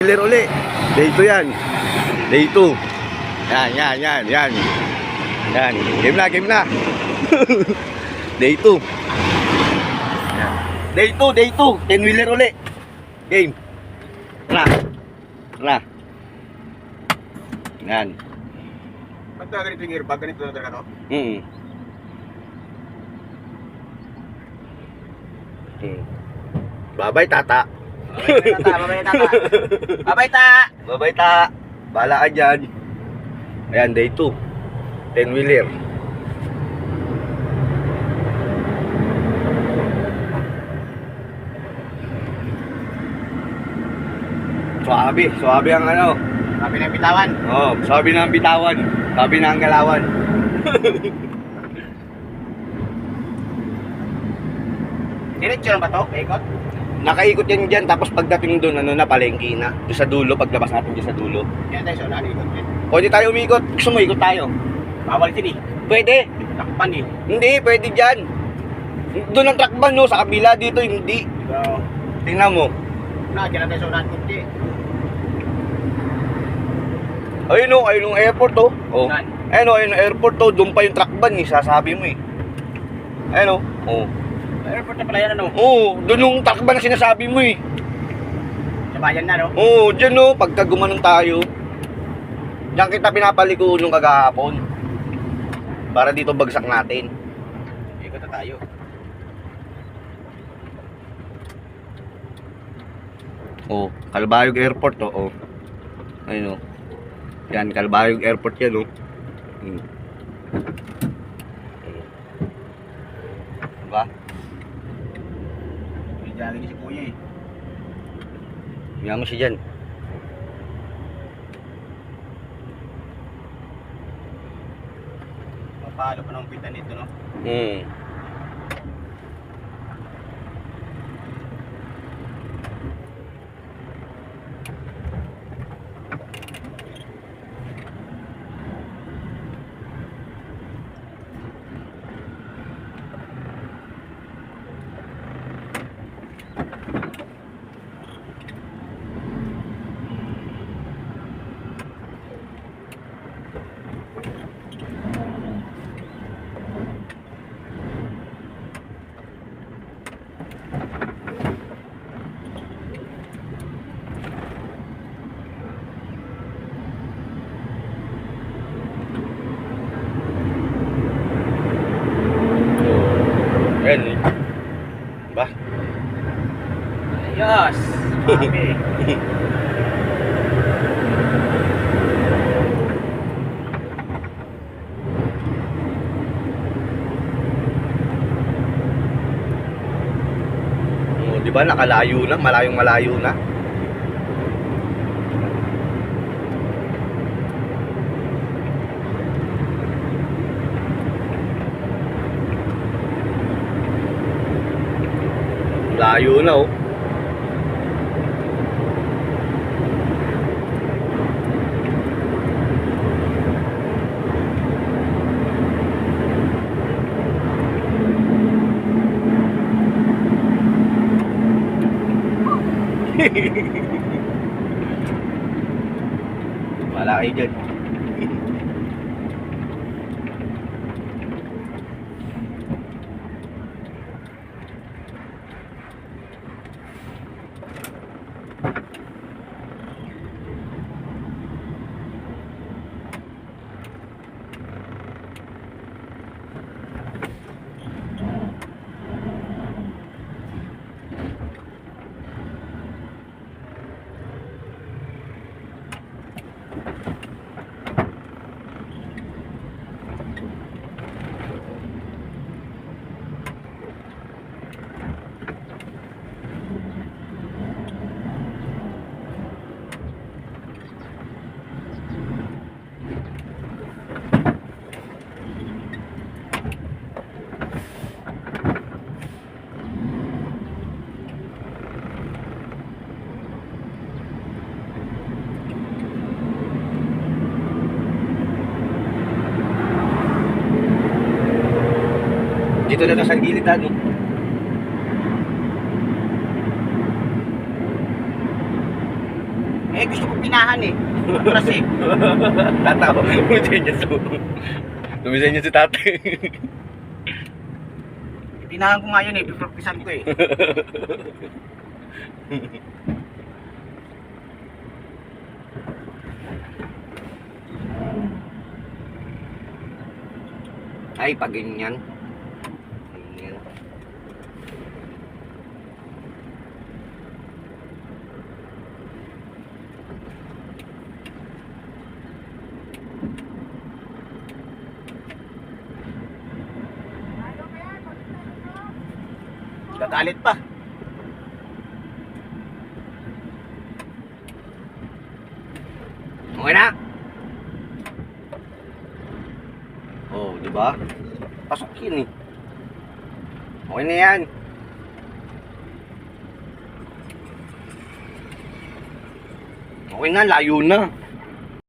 Wheeler uli. Day 2 yan. Day 2. Yan. Yan. Game na. Day 2. Day 2. 10 wheeler uli. Game. Na. Yan. Ba't na ganito yung airbag? Ganito na talaga to? Babay, tata. Babay, ta! Bahala ka dyan. Ayan, day 2. 10 wheeler. Suabe ang ano. Sabi ng bitawan. Suabe na ang bitawan. Sabi na ang galawan. Diretso lang ba to? Ikot? Nakaikot yan dyan, tapos pagdating doon, palengke na. Doon sa dulo, paglabas natin dyan sa dulo. Yan tayo, so ikot din. Pwede tayo umikot. Gusto mo, ikot tayo. Bawal din eh. Pwede. Takpan eh. Hindi, pwede dyan. Doon ang trackban, no? Sa kabila, dito, hindi. So, Tingnan mo. dyan tayo, so kunti. Ayun yung airport, oh. Saan? Ayun yung airport, oh. Doon pa yung trackban, eh. Sasabi mo, eh. Ayun, oh. Airport na pala yan, ano? Doon yung trackban na sinasabi mo, eh. Sa bayan na, no? Dyan, oh. Pagka gumanon tayo. Diyan kita pinapaliko nung kagahapon. Para dito bagsak natin. Ikot na tayo. Calbayog Airport, oh. Ayun, oh. Yan, Calbayog Airport yan, oh. Diba? May jogging si kuya eh. Hiya mo siya dyan. Mapalo pa ng pita nito, no? Ayan, eh. Diba? Ayos! Mami! Diba, nakalayo na, malayo na. Layo na, oh. Wala kayo dyan. Dito na sa gilid ano. Eh, gusto ko pinahan eh. Atras eh. Tatawa. Tumisenyo si tatay. Pinahan ko nga yun eh. Pipropkisan ko eh. Ay, pag ganyan. Ganyan. Gagalit pa. Okay na? Oh, di ba? Pasok yun eh. Okay na yan. Okay na, layo na.